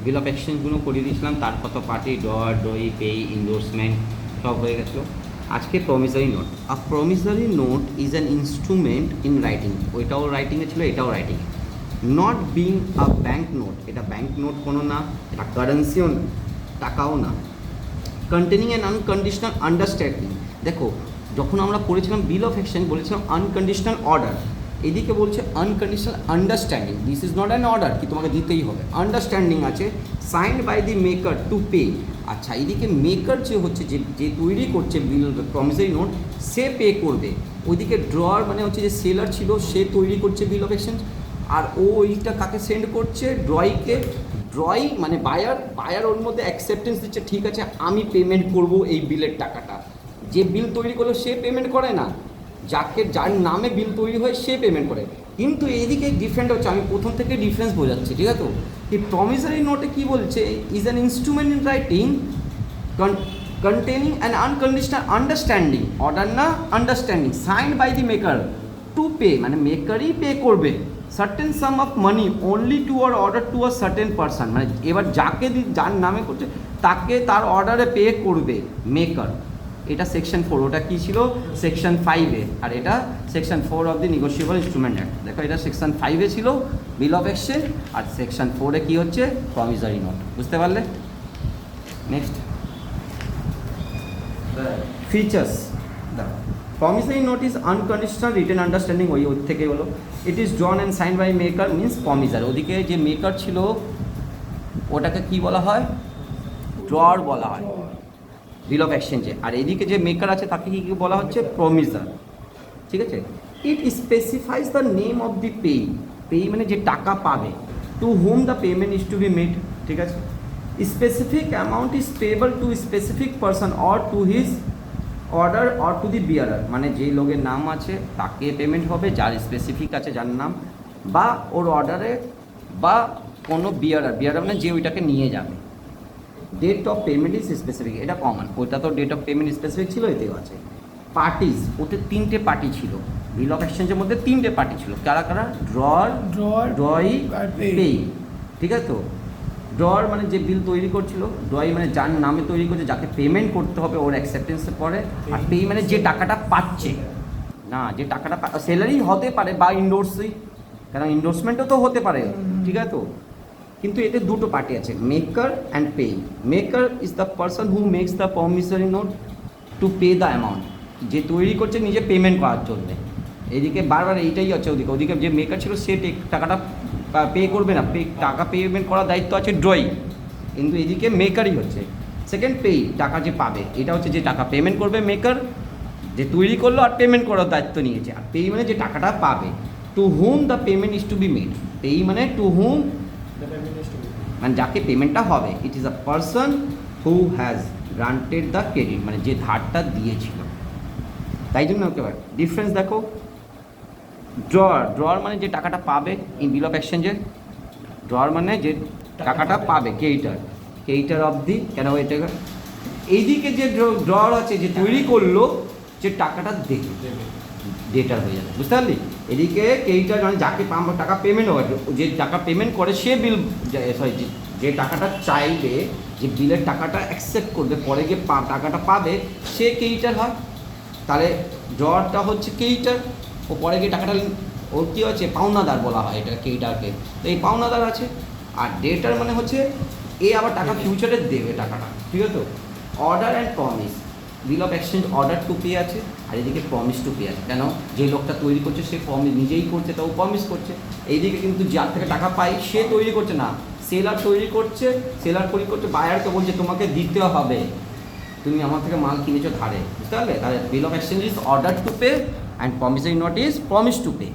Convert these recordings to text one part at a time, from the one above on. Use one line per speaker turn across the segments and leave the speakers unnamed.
বিল of এক্সচেঞ্জগুলো করিয়ে দিয়েছিলাম, তার কত party drawer, drawee, payee, endorsement সব হয়ে গেছিলো। আজকে promissory note. A promissory note is an instrument in writing, ওইটাও রাইটিংয়ে ছিল, এটাও writing. Not being a bank note, এটা ব্যাঙ্ক নোট কোনো না, এটা কারেন্সিও না, টাকাও না। কন্টেনিং অ্যান আনকন্ডিশনাল আন্ডারস্ট্যান্ডিং, দেখো যখন আমরা পড়েছিলাম বিল অফ এক্সচেঞ্জ বলেছিলাম আনকন্ডিশনাল অর্ডার, এদিকে বলছে unconditional understanding, this is not an order কি তোমাকে দিতেই হবে, আন্ডারস্ট্যান্ডিং আছে, signed by the maker to pay. আচ্ছা, এইদিকে মেকার যে হচ্ছে যে তৈরি করছে বিল প্রমিসারি নোট, সে পে করবে। ওইদিকে ড্রয়ার মানে হচ্ছে যে সেলার ছিল, সে তৈরি করছে বিল অফ এক্সচেঞ্জ, আর ও ওইটা কাকে সেন্ড করছে, ড্রয়িকে। ড্রয়ি মানে বায়ার ওর মধ্যে অ্যাকসেপ্টেন্স দিচ্ছে, ঠিক আছে আমি পেমেন্ট করব এই বিলের টাকাটা। যে বিল তৈরি করলো সে পেমেন্ট করে না, যার নামে বিল তৈরি হয় সে পেমেন্ট করে। কিন্তু এইদিকে ডিফারেন্ট হচ্ছে, আমি প্রথম থেকে ডিফারেন্স বোঝাচ্ছি, ঠিক আছে? তো এই প্রমিসারি নোটে কী বলছে, is an instrument in writing containing an unconditional understanding, order না understanding, signed by the maker to pay, মানে মেকারই পে করবে certain sum of money only to or order to a certain person, মানে এবার যার নামে করছে তাকে তার অর্ডারে পে করবে মেকার। এটা সেকশন 4, ওটা কী ছিল সেকশন 5-এ, আর এটা section 4 of the negotiable instrument act. দেখো এটা সেকশন 5-এ ছিল বিল অফ এক্সচেঞ্জ, আর সেকশন 4-এ কী হচ্ছে প্রমিসারি নোট। বুঝতে পারলে? Next features. Promissory note is unconditional written understanding, ওই থেকে হলো। It is drawn and sign by maker means promiser. ওদিকে যে মেকার ছিল ওটাকে কি বলা হয়, ড্রয়ার বলা হয় বিল অফ এক্সচেঞ্জে, আর এদিকে যে মেকার আছে তাকে কি বলা হচ্ছে প্রমিসার। ঠিক আছে? It specifies the name of the payee মানে যে টাকা পাবে, to whom the payment is to be made. ঠিক আছে? Specific amount is payable to specific person or to his order or to the bearer, মানে যেই লোকের নাম আছে তাকে পেমেন্ট হবে, যার স্পেসিফিক আছে যার নাম, বা ওর অর্ডারে, বা কোনো বিয়ারার মানে যে ওইটাকে নিয়ে যাবে। Date of payment is specific, এটা কমন, ওইটা তো ডেট অফ পেমেন্ট স্পেসিফিক ছিল, এতেও আছে। পার্টিজ, ওতে 3টে পার্টি ছিল বিল অফ এক্সচেঞ্জের মধ্যে, 3টে পার্টি ছিল, কারা কারা, ড্রয়ি, পে। ঠিক আছে? তো ড্রয়ার মানে যে বিল তৈরি করছিল, ড্রয়ি মানে যার নামে তৈরি করছে, যাকে পেমেন্ট করতে হবে ওর অ্যাকসেপ্টেন্সের পরে, আর পে মানে যে টাকাটা পাচ্ছে, না যে টাকাটা স্যালারি হতে পারে বা ইন্ডোর্সই, কারণ ইন্ডোর্সমেন্টও তো হতে পারে। ঠিক আছে? তো কিন্তু এতে দুটো পার্টি আছে, maker and payee. Maker is the person who makes the promissory note to pay the amount, যে তৈরি করছে নিজে পেমেন্ট করার জন্যে। এদিকে বারবার এইটাই আছে, ওদিকে যে মেকার ছিল সে টাকাটা পে করবে না, টাকা পেমেন্ট করার দায়িত্ব আছে ড্রয়ি, কিন্তু এদিকে মেকারই হচ্ছে। সেকেন্ড পে, টাকা যে পাবে, এটা হচ্ছে যে টাকা পেমেন্ট করবে মেকার, যে তৈরি করলো আর পেমেন্ট করার দায়িত্ব নিয়েছে। আর পে মানে যে টাকাটা পাবে, to whom the payment is to be made. Pay মানে টু হুম, মানে যাকে পেমেন্টটা হবে। It is a person who has granted the credit, মানে যে ধারটা দিয়েছিল। তাই জন্য ওকে ডিফারেন্স দেখো, ড্রয়ার মানে যে টাকাটা পাবে ইন বিল অফ এক্সচেঞ্জে, ড্রয়ার মানে যে টাকাটা পাবে, কেইটার অফ দি, কেন এটা এইদিকে যে ড্রয়ার আছে যে তৈরি করলো, যে টাকাটা দেবে, ডেটার হয়ে যাবে। বুঝতে পারলি? এদিকে কেইটার মানে যাকে টাকা পেমেন্ট হবে, যে টাকা পেমেন্ট করে সে বিল, সরি যে টাকাটা চাইবে, যে বিলের টাকাটা অ্যাকসেপ্ট করবে, পরে গিয়ে টাকাটা পাবে, সে কেইটার হয়। তাহলে ড্রয়ারটা হচ্ছে কেইটার, ও পরে গিয়ে টাকাটা ওর কী হচ্ছে পাওনাদার বলা হয় এটা কেইটারকে, তো এই পাওনাদার আছে। আর ডেটার মানে হচ্ছে এ আবার টাকা ফিউচারে দেবে টাকাটা। ঠিক আছে? তো order and promise, bill of exchange order to pay আছে, আর এদিকে প্রমিস টু পে আছে। কেন? যে লোকটা তৈরি করছে সে নিজেই করছে, তাও প্রমিস করছে। এইদিকে কিন্তু যার থেকে টাকা পাই সে তৈরি করছে না, সেলার তৈরি করছে, বায়ারকে বলছে তোমাকে দিতে হবে, তুমি আমার থেকে মাল কিনেছো ধারে। বুঝতে পারলে? তাহলে bill of exchange is order to pay and promissory note is promise to pay.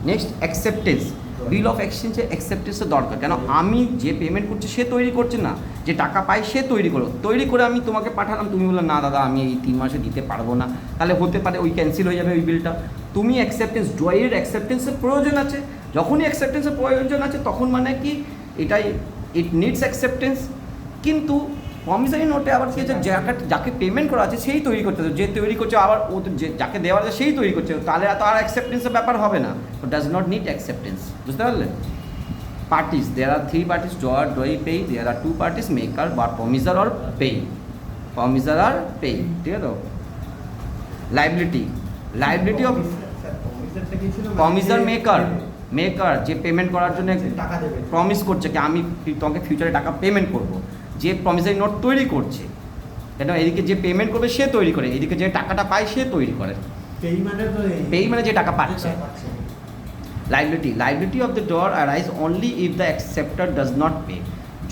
Next acceptance, bill of এক্সচেঞ্জে অ্যাকসেপ্টেন্সের দরকার। কেন? আমি যে পেমেন্ট করছি সে তৈরি করছে না, যে টাকা পাই সে তৈরি করে আমি তোমাকে পাঠালাম, তুমি বললে না দাদা আমি এই 3 মাসে দিতে পারবো না, তাহলে হতে পারে ওই ক্যান্সেল হয়ে যাবে ওই বিলটা। তুমি অ্যাকসেপ্টেন্স, ড্রয়ের অ্যাকসেপ্টেন্সের প্রয়োজন আছে, যখনই অ্যাকসেপ্টেন্সের প্রয়োজন আছে তখন মানে কি এটাই, ইট নিডস অ্যাকসেপ্টেন্স। কিন্তু প্রমিসারি নোটে আবার কি আছে, যাকে পেমেন্ট করা আছে সেই তৈরি করতে হবে, যে তৈরি করছে আবার ও যে যাকে দেওয়া আছে সেই তৈরি করছে, তাহলে তো আর অ্যাকসেপ্টেন্সের ব্যাপার হবে না, তো ডাজ নট নিড অ্যাকসেপ্টেন্স। বুঝতে পারলে? parties, there are three parties, drawer, drawee, payee. There are two parties, maker বা promiser or payee. Promiser or payee, ঠিক আছে? Liability of promiser মেকার যে পেমেন্ট করার জন্য প্রমিস করছে কি আমি তোমাকে ফিউচারে টাকা পেমেন্ট করব, যে প্রমিসারি নোট তৈরি করছে, কেন এদিকে যে পেমেন্ট করবে সে তৈরি করে, এদিকে যে টাকাটা পায় সে তৈরি করে। পেই মানে যে টাকা পাচ্ছে। লাইবিলিটি অফ দ্য ডর arise only if the acceptor does not pay.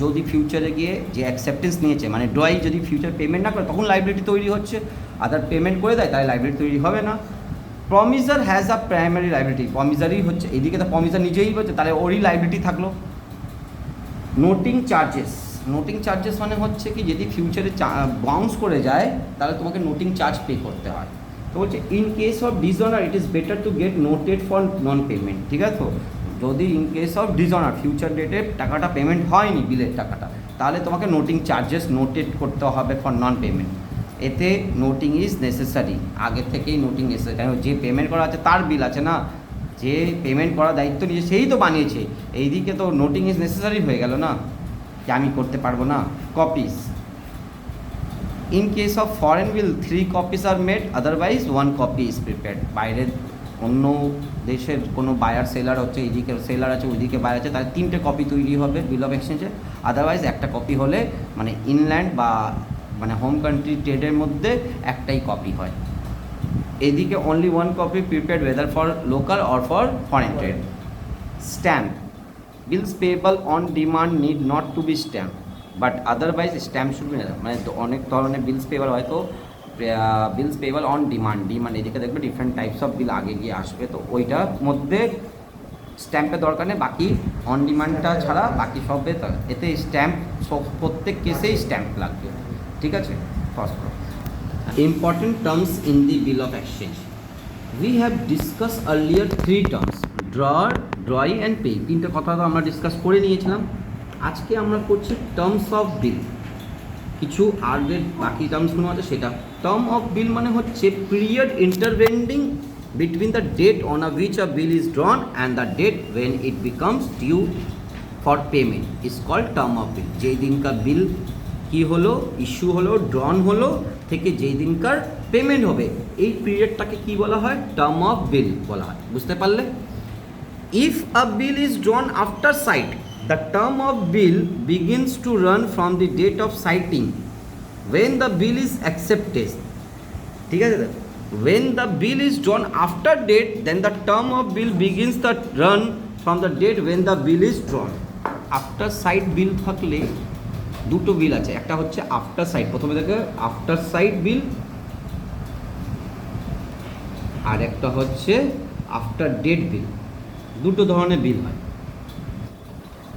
যদি ফিউচারে গিয়ে যে অ্যাকসেপ্টেন্স নিয়েছে মানে ড্রয়ি যদি ফিউচার পেমেন্ট না করে তখন লাইবিলিটি তৈরি হচ্ছে, আদার পেমেন্ট করে দেয় তাহলে লাইবিলিটি তৈরি হবে না। প্রমিসার হ্যাজ আ প্রাইমারি লাইবিলিটি, প্রমিসারই হচ্ছে এদিকে, তো প্রমিসার নিজেই হচ্ছে তাহলে ওরই লাইবিলিটি থাকলো। নোটিং চার্জেস মানে হচ্ছে কি যদি ফিউচারে বাউন্স করে যায় তাহলে তোমাকে নোটিং চার্জ পে করতে হয়। তো বলছে in case of dishonour it is better to get noted for non payment, ঠিক আছে? তো যদি in case of dishonour future ডেটে টাকাটা পেমেন্ট হয়নি বিলের টাকাটা, তাহলে তোমাকে নোটিং চার্জেস নোটেড করতে হবে ফর নন পেমেন্ট। এতে নোটিং ইজ নেসেসারি, আগে থেকেই নোটিং নেসেসারি, কারণ যে পেমেন্ট করা আছে তার বিল আছে না, যে পেমেন্ট করার দায়িত্ব নিয়েছে সেই তো বানিয়েছে, এইদিকে তো নোটিং ইজ নেসেসারি হয়ে গেল না, যে আমি করতে পারবো না। Copies, in case of foreign bill 3 copies are made, otherwise 1 copy is prepared. বাইরের অন্য দেশের কোনো বায়ার সেলার হচ্ছে, এইদিকে সেলার আছে ওইদিকে বায়ার আছে, তাহলে 3টে কপি তৈরি হবে বিল অফ এক্সচেঞ্জে, আদারওয়াইজ একটা কপি হলে মানে ইনল্যান্ড বা মানে হোম কান্ট্রি ট্রেডের মধ্যে একটাই কপি হয়। এদিকে only 1 copy prepared whether for local or for foreign trade. Stamp, bills payable on demand need not to be stamp but otherwise stamp should be, মানে অনেক ধরনের বিলস পেয়েবল হয়তো বিলস পেয়েবল অন ডিমান্ড, এদিকে দেখবে ডিফারেন্ট টাইপস অফ বিল আগে গিয়ে আসবে, তো ওইটার মধ্যে স্ট্যাম্পের দরকার নেই, বাকি অন ডিমান্ডটা ছাড়া বাকি সবে এতে স্ট্যাম্প প্রত্যেক কেসেই স্ট্যাম্প লাগবে, ঠিক আছে? First important terms in the bill of exchange. We have discuss earlier 3 terms, drawer, drawee and payee. 3টে কথা তো আমরা ডিসকাস করে নিয়েছিলাম। আজকে আমরা করছি টার্মস অফ বিল, কিছু আগের বাকি টার্মসগুলো আছে সেটা। টার্ম অফ বিল মানে হচ্ছে period intervening between the date on uh which a bill is drawn and the date when it becomes due for payment is called term of bill. যেই দিনকার বিল কী হলো, ইস্যু হলো, ড্রন হলো থেকে যেই দিনকার পেমেন্ট হবে, এই পিরিয়ডটাকে কী বলা হয়? টার্ম অফ বিল বলা হয়। বুঝতে পারলে? If a bill is drawn after sight, the term of bill begins to run from the date of citing when the bill is accepted, ঠিক আছে? When the bill is drawn after date, then the term of bill begins to run from the date when the bill is drawn. After site bill থাকলে দুটো বিল আছে, একটা হচ্ছে after site, প্রথমে দেখে after sight বিল, আর একটা হচ্ছে আফটার ডেট বিল। দুটো ধরনের বিল হয়,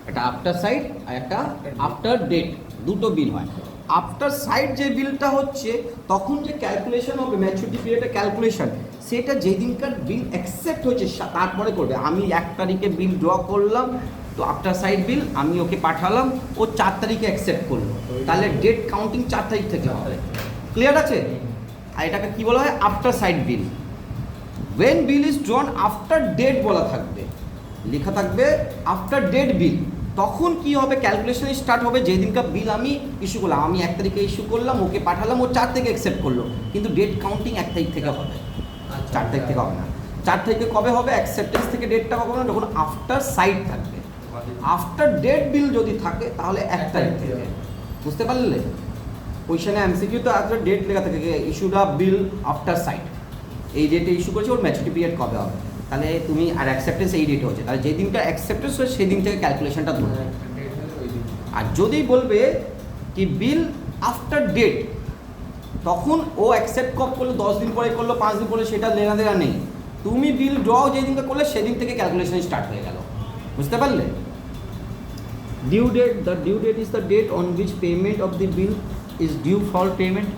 একটা আফটার সাইট আর একটা আফটার ডেট, দুটো বিল হয়। আফটার সাইট যে বিলটা হচ্ছে তখন যে ক্যালকুলেশন হবে ম্যাচুরিটি পিরিয়ডের ক্যালকুলেশন, সেটা যেদিনকার বিল অ্যাকসেপ্ট হয়েছে তারপরে করবে। আমি 1 তারিখে বিল ড্র করলাম, তো আফটার সাইট বিল আমি ওকে পাঠালাম, ও 4 তারিখে অ্যাকসেপ্ট করলো, তাহলে ডেট কাউন্টিং 4 তারিখ থেকে হবে। ক্লিয়ার আছে? আর এটাকে কী বলা হয়? After sight bill. When bill is drawn after date বলা থাকবে, লেখা থাকবে আফটার ডেট বিল, তখন কি হবে? ক্যালকুলেশন স্টার্ট হবে যেই দিনকার বিল আমি ইস্যু করলাম। আমি 1 তারিখে ইস্যু করলাম, ওকে পাঠালাম, ও 4 তারিখে অ্যাকসেপ্ট করলো, কিন্তু ডেট কাউন্টিং 1 তারিখ থেকে হবে, 4 তারিখ থেকে হবে না। 4 তারিখে কবে হবে? অ্যাকসেপ্টেন্স থেকে ডেটটা কবে হবে? যখন আফটার সাইট থাকবে। আফটার ডেট বিল যদি থাকে তাহলে 1 তারিখ থেকে। বুঝতে পারলে? কোয়েশনে এমসিকিউ তো আফটার ডেট লেখা থাকে, ইস্যুড আ বিল আফটার সাইট, এই ডেটে ইস্যু করেছে, ওর ম্যাচুরিটি পিরিয়ড কবে হবে, তাহলে তুমি আর অ্যাকসেপ্টেন্স এই ডেটে হচ্ছে, তাহলে যেই দিনটা অ্যাকসেপ্টেন্স হয় সেই দিন থেকে ক্যালকুলেশনটা ধরবে। আর যদি বলবে কি বিল আফটার ডেট, তখন ও অ্যাকসেপ্ট কব করলো, 10 দিন পরে করলো, 5 দিন পরে, সেটা লেনা দেনা নেই। তুমি বিল ড্র যেই দিনটা করলে সেদিন থেকে ক্যালকুলেশন স্টার্ট হয়ে গেল। বুঝতে পারলে? Due date, the due date is the date on which payment of the bill is due for payment,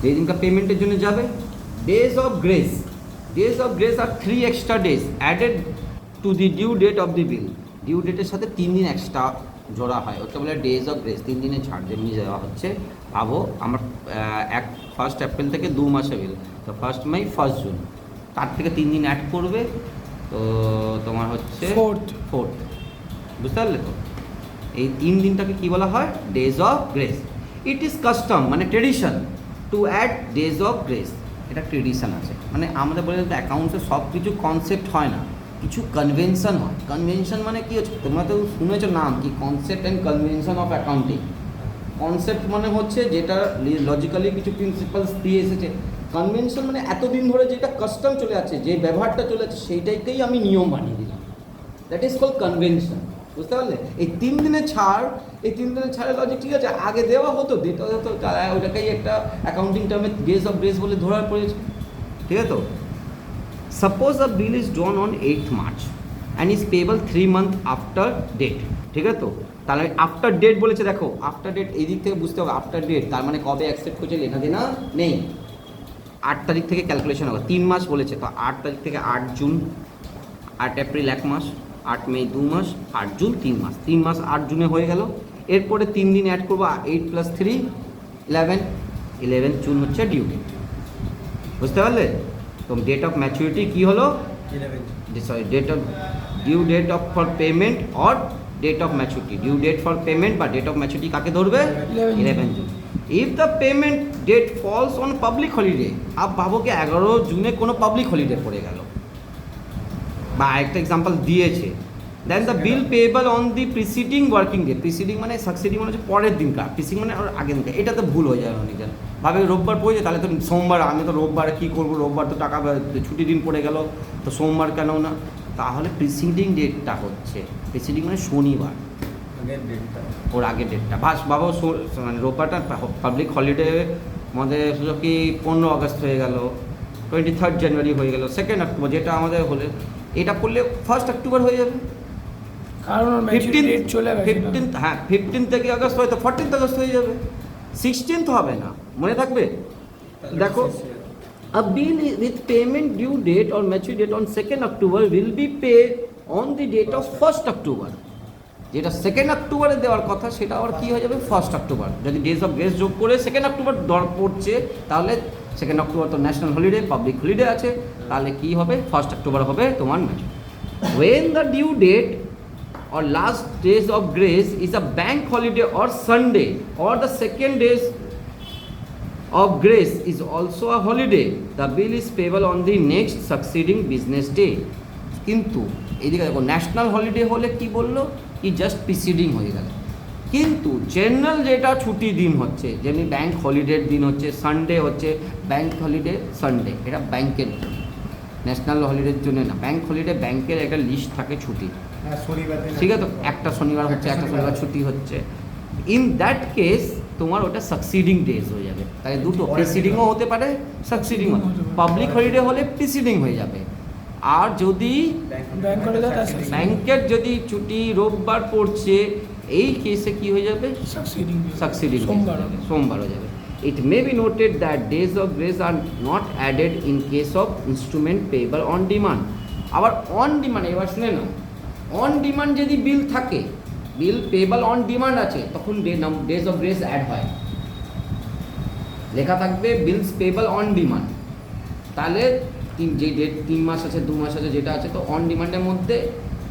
যেই দিনকার পেমেন্টের জন্য যাবে। Days of grace, days of grace আর 3 extra days added to the due date of the bill। ডিউ ডেটের সাথে 3 দিন এক্সট্রা জোড়া হয়, ওটা বলে ডেজ অফ গ্রেস, 3 দিনের ছাড় যেমনি দেওয়া হচ্ছে। পাবো আমার 1 এপ্রিল থেকে 2 মাসে বিল, তো 1 মে 1 জুন, তার থেকে 3 দিন অ্যাড করবে, তো তোমার হচ্ছে
4th
বুঝতে পারলে তো? এই 3 দিনটাকে কি বলা হয়? Days of grace. It is custom মানে tradition to add days of grace. এটা ট্রেডিশন আছে, মানে আমাদের বলে তো অ্যাকাউন্টসে সব কিছু কনসেপ্ট হয় না, কিছু কনভেনশন হয়। কনভেনশন মানে কি হচ্ছে, তোমরা তো শুনেছো নাম কি, concept and convention of accounting. Concept মানে হচ্ছে যেটা লজিক্যালি কিছু প্রিন্সিপালস দিয়ে এসেছে। কনভেনশন মানে এতদিন ধরে যেটা কাস্টম চলে আছে, যে ব্যবহারটা চলে আছে, সেইটাকেই আমি নিয়ম বানিয়ে দিলাম, দ্যাট ইজ কল কনভেনশন। বুঝতে পারলে? এই 3 দিনের ছাড়, এই 3 দিনের ছাড়ের লজিক ঠিক আছে, আগে দেওয়া হতো, দিতে হতো, ওটাকেই একটা অ্যাকাউন্টিং টার্মে ডেজ অফ গ্রেস বলে ধরার পড়েছে। ঠিক আছে তো? Suppose a bill is drawn on 8th March and is payable 3 months after date. ঠিক আছে তো? তাহলে আফটার ডেট বলেছে, দেখো আফটার ডেট এই দিক থেকে বুঝতে হবে, আফটার ডেট তার মানে কবে অ্যাকসেপ্ট করছে, লেনা দেনা নেই। 8 তারিখ থেকে ক্যালকুলেশন হবে, 3 মাস বলেছে, তো 8 তারিখ থেকে 8 জুন, 8 এপ্রিল 1 মাস, 8 মে 2 মাস, 8 জুন 3 মাস, 3 মাস 8 জুনে হয়ে গেল। এরপরে 3 দিন অ্যাড করবো, 8 + 3 11 জুন হচ্ছে ডিউ ডেট। বুঝতে পারলে? তো ডেট অফ ম্যাচুরিটি কী হলো? Sorry, date of due date of for payment or date of maturity. Due date for payment বা ডেট অফ ম্যাচুরিটি কাকে ধরবে? 11 June. If the payment date falls on public holiday, আপ ভাবো কি 11 জুনে কোনো পাবলিক হলিডে পড়ে গেল, বা একটা এক্সাম্পল দিয়েছে, then the bill payable on the preceding working day. Preceding মানে সাকসিডিং মানে হচ্ছে পরের দিনকার, প্রিসিডিং মানে ওর আগের দিনকার। এটা তো ভুল হয়ে যায় অনেকজন, ভাবে রোববার পড়েছে তাহলে তো সোমবার, আমি তো রোববার কী করবো, রোববার তো টাকা ছুটি দিন পড়ে গেল, তো সোমবার কেন না? তাহলে প্রিসিডিং ডেটটা হচ্ছে, প্রিসিডিং মানে শনিবার, ওর আগের ডেটটা। বাবা মানে রোববারটা পাবলিক হলিডে আমাদের সুযোগ কি 15 আগস্ট হয়ে গেল, 23 জানুয়ারি হয়ে গেল, 2 অক্টোবর যেটা আমাদের হলে, এটা করলে 1 অক্টোবর হয়ে যাবে,
কারণ 15 চলে গেছে।
15 হ্যাঁ 15 থেকে আগস্ট হয়তো 14 আগস্ট হয়ে যাবে, 16 হবে না, মনে থাকবে? দেখো, a bill with payment due date or maturity date on 2nd October will be paid on the date of 1st October। যেটা 2nd অক্টোবরে দেওয়ার কথা সেটা আবার কী হয়ে যাবে? 1st October. যদি ডেজ অফ গ্রেস যোগ করে 2nd অক্টোবর দর পড়ছে, তাহলে 2nd অক্টোবর তো ন্যাশনাল হলিডে, পাবলিক হলিডে আছে, তাহলে কী হবে? 1st অক্টোবর হবে তোমার match. When the due date or last days of grace is a bank holiday or Sunday, or the 2nd days of grace is also a holiday, the bill is payable on the next succeeding business day। কিন্তু এইদিকে দেখো, national holiday হলে কি বললো, কি just preceding হয়ে গেল। কিন্তু জেনারেল যেটা ছুটি দিন হচ্ছে, যেমনি ব্যাংক হলিডের দিন হচ্ছে সানডে, হচ্ছে ব্যাংক হলিডে সানডে, এটা ব্যাংকের, ন্যাশনাল হলিডের জন্য না। ব্যাংক হলিডে ব্যাংকের একটা লিস্ট থাকে ছুটি, ঠিক আছে তো? একটা শনিবার হচ্ছে, একটা শনিবার ছুটি হচ্ছে। ইন দ্যাট কেস তোমার ওটা সাকসিডিং ডেজ হয়ে যাবে, তাই দুটো প্রিসিডিংও হতে পারে, সাকসিডিংও। পাবলিক হলিডে হলে প্রিসিডিং হয়ে যাবে, আর যদি ব্যাংকের যদি ছুটি রোববার পড়ছে, এই কেসে কি হয়ে যাবে? সাকসিডিং সোমবার হয়ে যাবে। It may be noted that days of grace are not added in case of instrument payable on demand। আবার অন ডিমান্ড, এবার শুনে না, অন ডিমান্ড যদি বিল থাকে, বিল পেয়েবল অন ডিমান্ড আছে, তখন ডেজ অফ গ্রেস অ্যাড হয়, লেখা থাকবে বিলস পেয়েবল অন ডিমান্ড। তাহলে যে ডেট 3 মাস আছে, 2 মাস আছে, যেটা আছে, তো অন ডিমান্ডের মধ্যে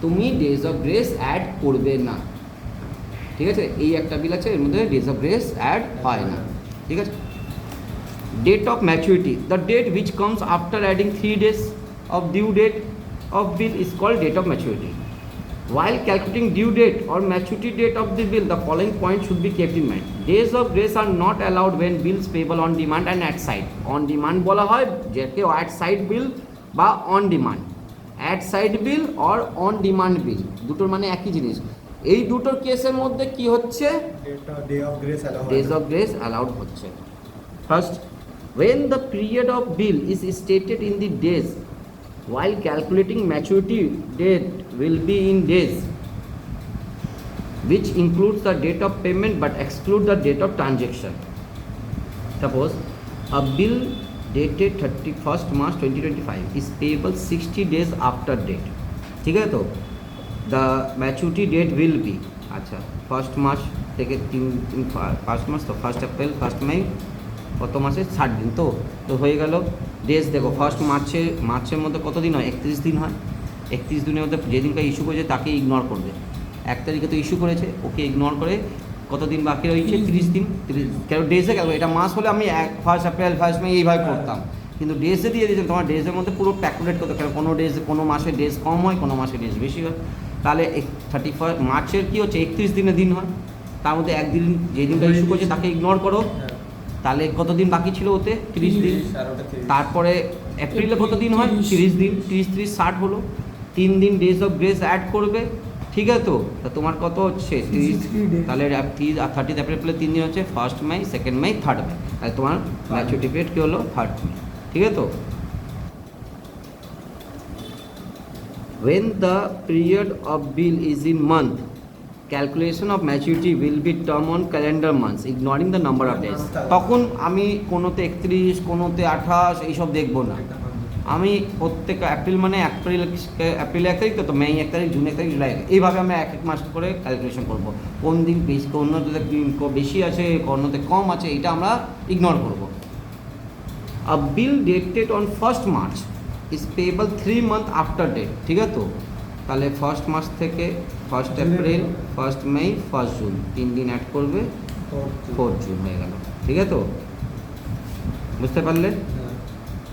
তুমি ডেজ অফ গ্রেস অ্যাড করবে না। ঠিক আছে? এই একটা বিল আছে, এর মধ্যে ডেজ অফ গ্রেস অ্যাড হয় না। ঠিক আছে? Date of maturity, the date which comes after adding 3 days of due date of bill is called date of maturity. While calculating due date or maturity date of the bill, the following points should be kept in mind. Days of grace are not allowed when bills payable on demand and at side। On demand বলা হয় যেকে at side bill বা on demand, at side bill or on demand bill, দুটোর মানে একই জিনিস। এই দুটোর কেসের মধ্যে কি হচ্ছে? ডেজ অফ গ্রেস অ্যালাউড হচ্ছে। First, when the period of bill is stated in the days, while calculating maturity date will be in days, which includes the date of payment but exclude the date of transaction. Suppose a bill dated 31st March 2025 is payable 60 days after date। ঠিক আছে তো? The maturity date will be, আচ্ছা 1st March থেকে 1st March তো 1st April 1st May, কত মাসে 60 দিন, তো হয়ে গেল। ডেজ দেখো, 1st মার্চের মধ্যে কত দিন হয়? 31 দিন হয়। 31 দিনের মধ্যে যেদিনকে ইস্যু করেছে তাকে ইগনোর করবে। 1 তারিখে তো ইস্যু করেছে, ওকে ইগনোর করে কতদিন বাকি রয়েছে? 30 দিন। 30 কেন ডেজে গেল, এটা মাস হলে আমি 1 এপ্রিল 1 মে এইভাবে করতাম, কিন্তু ডেজে দিয়ে দিয়েছেন। তোমার ডেজের মধ্যে পুরো ক্যালকুলেট করতে, কারণ কোনো ডেজ কোনো মাসে ডেজ কম হয়, কোনো মাসে ডেজ বেশি হয়। তাহলে 31 মার্চের কী হচ্ছে 31 দিনের দিন হয়, তার মধ্যে একদিন যেদিনটা ইস্যু করেছে তাকে ইগনোর করো, তাহলে কতদিন বাকি ছিল ওতে? 30 দিন। তারপরে এপ্রিলে কত দিন হয়? 30 দিন। 30 30 60 হলো, 3 দিন ডেজ অফ গ্রেস অ্যাড করবে, ঠিক আছে? তো তা তোমার কত হচ্ছে? 30। তাহলে 30 এপ্রিল 3 দিন হচ্ছে 1 মে, 2 মে, 3 মে। তাহলে তোমার ম্যাচুরিটি পিরিয়ড কী হলো? 3 মে, ঠিক আছে? তো when the period of bill is in month, calculation of maturity will be term on calendar months ignoring the number of days। তখন আমি কোনোতে 31, কোনোতে 28 এইসব দেখবো না। আমি প্রত্যেক এপ্রিল মানে এপ্রিল 1 তারিখ, তো মে 1 তারিখ, জুন 1 তারিখ, জুলাই 1, এইভাবে আমরা এক এক মাস করে ক্যালকুলেশন করব। কোন দিন বেশি, অন্যতে বেশি আছে, অন্যতে কম আছে, এটা আমরা ইগনোর করব। A bill dated on 1st March is payable 3 months after date, ঠিক আছে? তো তাহলে 1st মার্চ থেকে 1st এপ্রিল, 1st মে, 1st জুন, 3 দিন অ্যাড করবে, 4 জুন হয়ে গেল, ঠিক আছে? তো বুঝতে পারলে?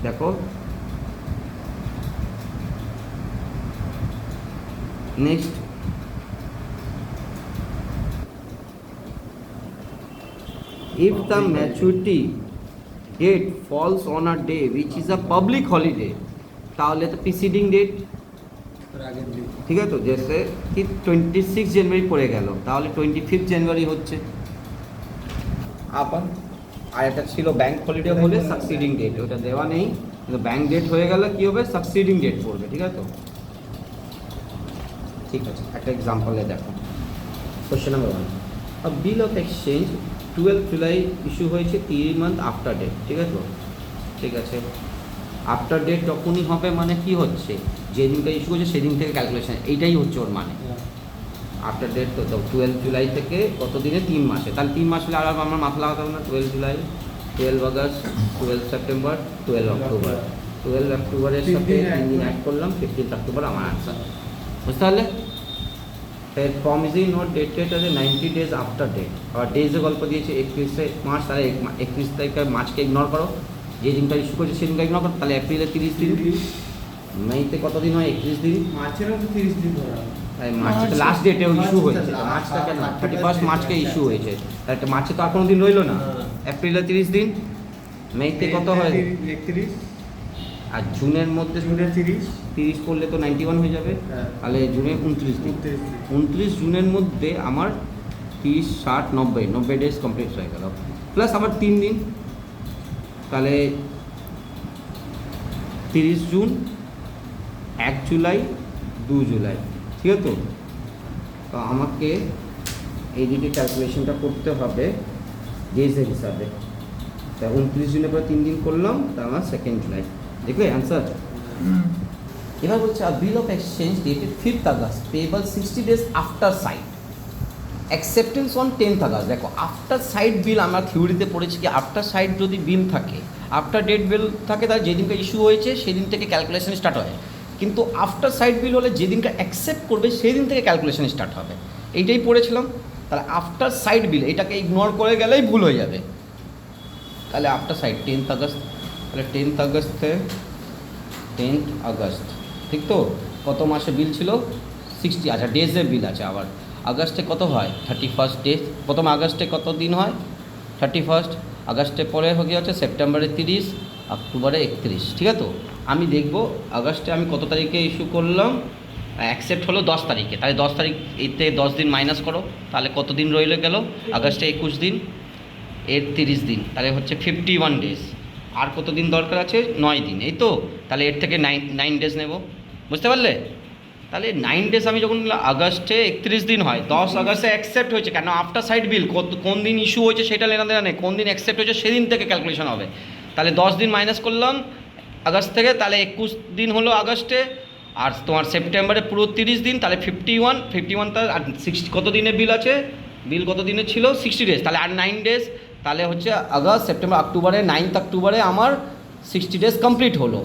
দেখো next, if the maturity date falls on a day which is a public holiday, তাহলে তো প্রিসিডিং ডেট, ঠিক আছে? তো জেসে কি 26 জানুয়ারি পড়ে গেল, তাহলে 25 জানুয়ারি হচ্ছে। আবার আর একটা ছিল ব্যাংক হলিডে হলে সাকসিডিং ডেট, ওটা দেওয়া নেই, কিন্তু ব্যাংক ডেট হয়ে গেলে কী হবে? সাকসিডিং ডেট পড়বে, ঠিক আছে? তো ঠিক আছে, একটা এক্সাম্পলে দেখো। Question number 1, a bill of exchange 12 July issue হয়েছে 3 মান্থ আফটার ডেট, ঠিক আছে? ঠিক আছে, আফটার ডেট যখনই হবে মানে কি হচ্ছে? যেদিনটা ইস্যু হয়েছে সেদিন থেকে ক্যালকুলেশন, এইটাই হচ্ছে ওর মানে। আফটার ডেট তো 12 জুলাই থেকে কত দিনে? 3 মাসে। তাহলে 3 মাস হলে আর আমার মাথা লাগাতে হবে না। 12 জুলাই, 12 আগস্ট, 12 সেপ্টেম্বর, 12 অক্টোবর। 12 অক্টোবরের সাথে 3 দিন অ্যাড করলাম, 15 অক্টোবর আমার আনসার। বুঝতে পারলে? প্রমিজিং নোট ডেটেড আছে 90 ডেজ আফটার ডেট। আবার ডেজে গল্প দিয়েছে 31 মার্চ, তাহলে 31 তারিখে মার্চকে ইগনোর করো, যে দিনটা ইস্যু করছে সেদিনটা ইগনোর করো, তাহলে এপ্রিলে 30 দিন। মেতে কত দিন হয়? 31 দিন।
মার্চেরও তো 30 দিন ধরা,
তাই মার্চে লাস্ট ডেটেও ইস্যু হয়েছে, মার্চটা কেন? 31 মার্চকে ইস্যু হয়েছে, তাহলে মার্চে তো আর কোনো দিন রইলো না। এপ্রিলে 30 দিন, মেতে কত হয়?
31,
আর জুনের মধ্যে
জুনে 30,
30 করলে তো 91 হয়ে যাবে, তাহলে জুনে 29 দিন। 29 জুনের মধ্যে আমার 30, 60, 90 ডেজ কমপ্লিট হয়ে গেল, প্লাস আবার 3 দিন, তাহলে 30 জুন, 1 জুলাই, 2 জুলাই, ঠিক আছে? তো আমাকে এই দিকে ক্যালকুলেশনটা করতে হবে ডেজের হিসাবে। তা 29 জুনের পরে 3 দিন করলাম, তা আমার 2 জুলাই। দেখবে অ্যান্সার। এবার বলছে a bill of exchange dated 5th August payable 60 days after sight, acceptance on 10th August. দেখো আফটার সাইট বিল আমরা থিওরিতে পড়েছি কি আফটার সাইট যদি বিল থাকে, আফটার ডেট বিল থাকে, তাহলে যেদিনকে ইস্যু হয়েছে সেদিন থেকে ক্যালকুলেশন স্টার্ট হয়। কিন্তু আফটার সাইট বিল হলে যেদিনকে অ্যাকসেপ্ট করবে সেই দিন থেকে ক্যালকুলেশন স্টার্ট হবে, এইটাই পড়েছিলাম। তাহলে আফটার সাইট বিল এটাকে ইগনোর করে গেলেই ভুল হয়ে যাবে। তাহলে আফটার সাইট 10th আগস্ট, তাহলে 10th আগস্ট থেকে 10th আগস্ট, ঠিক তো? কত মাসে বিল ছিল? 60। আচ্ছা ডেজের বিল আছে আবার। আগস্টে কত হয়? 31 ডেজ। প্রথম আগস্টে কত দিন হয়? 31। আগস্টে পরে হয়ে হচ্ছে সেপ্টেম্বরে 30, অক্টোবরে 31, ঠিক আছে? তো আমি দেখব আগস্টে আমি কত তারিখে ইস্যু করলাম, অ্যাকসেপ্ট হলো 10 তারিখে, তাহলে 10 তারিখ এতে 10 দিন মাইনাস করো, তাহলে কত দিন রইল গেল? আগস্টে 21 দিন, এর 30 দিন, তাহলে হচ্ছে 51 ডেজ। আর কত দিন দরকার আছে? 9 দিন, এই তো? তাহলে এর থেকে 9 ডেজ নেব, বুঝতে পারলে? তাহলে 9 ডেজ আমি যখন আগস্টে 31 দিন হয়, 10 আগস্টে অ্যাকসেপ্ট হয়েছে, কেন আফটার সাইড বিল কোন দিন ইস্যু হয়েছে সেটা লেনা দেনা নেই, কোন দিন অ্যাকসেপ্ট হয়েছে সেদিন থেকে ক্যালকুলেশন হবে। তাহলে 10 দিন মাইনাস করলাম আগস্ট থেকে, তাহলে 21 দিন হলো আগস্টে, আর তোমার সেপ্টেম্বরে পুরো 30 দিন, তাহলে 51 তার আর 60 কত দিনের বিল আছে? বিল কত দিনের ছিল? 60 ডেজ, তাহলে আর 9 ডেজ, তাহলে হচ্ছে আগস্ট, সেপ্টেম্বর, অক্টোবরে 9th অক্টোবরে আমার 60 ডেজ কমপ্লিট হলো।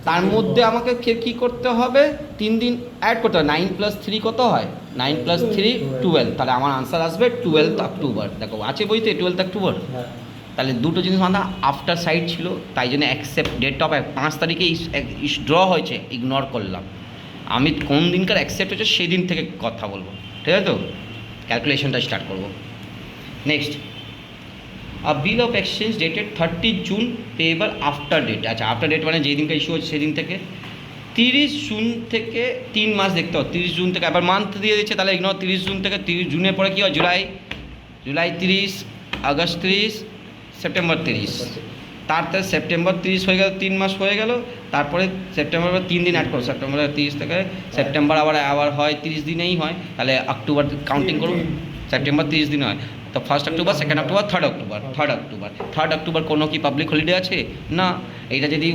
তার মধ্যে আমাকে কী করতে হবে 3 দিন অ্যাড করতে হবে। 9 + 3 কত হয়? 9 + 3 12। তাহলে আমার আনসার আসবে 12 অক্টোবর। দেখো আছে বইতে 12 অক্টোবর।
হ্যাঁ
তাহলে দুটো জিনিস মাথা আফটার সাইড ছিল, তাই জন্য অ্যাকসেপ্ট ডেট অফ 5 তারিখে ড্র হয়েছে, ইগনোর করলাম। আমি কোন দিনকার অ্যাকসেপ্ট হচ্ছে সেই দিন থেকে কথা বলবো, ঠিক আছে তো? ক্যালকুলেশনটা স্টার্ট করবো। Next, a bill of exchange dated 30 June payable after date. আচ্ছা, আফটার ডেট মানে যেই দিনকে ইস্যু হচ্ছে সেদিন থেকে 30 জুন থেকে 3 মাস দেখতে হবে। 30 জুন থেকে আবার মান্থ দিয়ে দিচ্ছে, তাহলে ইগনোর। 30 জুন থেকে 30 জুনের পরে কী হয়? July 30, August 30, September 30। তারপরে সেপ্টেম্বর 30 হয়ে গেল, 3 মাস হয়ে গেল। তারপরে সেপ্টেম্বর 3 দিন অ্যাড করো, সেপ্টেম্বর 30 থেকে সেপ্টেম্বর আবার হয় 30 দিনেই হয়, তাহলে অক্টোবর কাউন্টিং করুন। সেপ্টেম্বর 30 দিন হয়, তো 1 অক্টোবর, 2 অক্টোবর, 3 অক্টোবর কোনো কি পাবলিক হলিডে আছে? না। এইটা যদি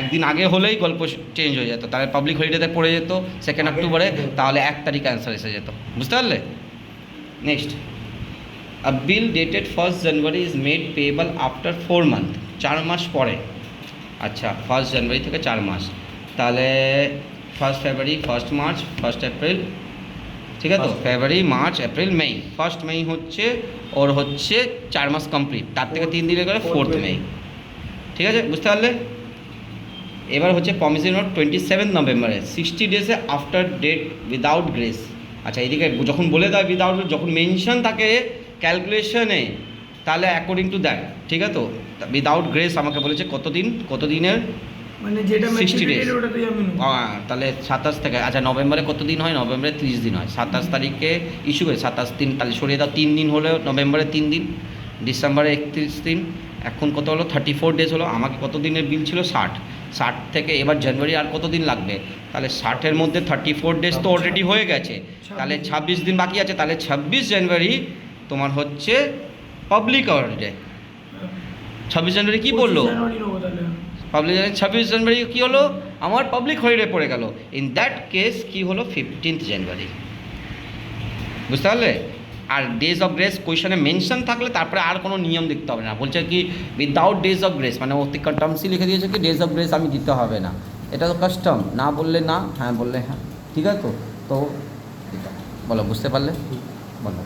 একদিন আগে হলেই গল্প চেঞ্জ হয়ে যেত, তাহলে পাবলিক হলিডেতে পড়ে যেত 2 অক্টোবরে, তাহলে 1 তারিখ অ্যান্সার এসে যেত। বুঝতে পারলে? Next, a bill dated 1 January is made payable after 4 month. 4 মাস পরে। আচ্ছা, 1 জানুয়ারি থেকে 4 মাস, তাহলে 1 ফেব্রুয়ারি, 1 মার্চ, 1 এপ্রিল, ঠিক আছে তো? ফেব্রুয়ারি, মার্চ, এপ্রিল, মে। 1 মে হচ্ছে ওর হচ্ছে 4 মাস কমপ্লিট, তার থেকে 3 দিনে করে 4 মে। ঠিক আছে, বুঝতে পারলে? এবার হচ্ছে প্রমিসরি নোট 27 নভেম্বরে 60 ডেজে আফটার ডেট উইদাউট গ্রেস। আচ্ছা, এইদিকে যখন বলে দেয় উইদাউট, যখন মেনশন থাকে ক্যালকুলেশনে, তাহলে অ্যাকর্ডিং টু দ্যাট, ঠিক আছে তো? উইদাউট গ্রেস আমাকে বলেছে কতদিনের?
মানে যেটা
60 days।
ম্যাচুরিটি ওটাতেই আমি নেব।
তাহলে 27 থেকে, আচ্ছা নভেম্বরে কত দিন হয়? নভেম্বরে 30 দিন হয়। 27 তারিখে ইস্যু করে 27 দিন, তাহলে সরিয়ে দাও 3 দিন হলো নভেম্বরে, 3 দিন। ডিসেম্বরে 31 দিন। এখন কত হলো? 34 ডেজ হলো। আমাকে কত দিনের বিল ছিল? 60 থেকে এবার জানুয়ারি আর কত দিন লাগবে? তাহলে 60-এর মধ্যে 34 ডেজ তো অলরেডি হয়ে গেছে, তাহলে 26 দিন বাকি আছে। তাহলে 26 জানুয়ারি তোমার হচ্ছে পাবলিক হলিডে। 26 জানুয়ারি কী বললো?
জানুয়ারি নেবো তাহলে।
পাবলিক 26 জানুয়ারি কী হলো? আমার পাবলিক হলিডে পড়ে গেল। ইন দ্যাট কেস কী হলো? 15 জানুয়ারি। বুঝতে পারলে? আর ডেজ অফ গ্রেস কোয়েশনে মেনশন থাকলে তারপরে আর কোনো নিয়ম দেখতে হবে না। বলছে কি উইদাউট ডেজ অফ গ্রেস, মানে অতি টার্মসই লিখে দিয়েছে কি ডেজ অফ গ্রেস আমি দিতে হবে না। এটা তো কাস্টম, না বললে না, হ্যাঁ বললে হ্যাঁ। ঠিক আছে তো? তো বলো, বুঝতে পারলে? বলো।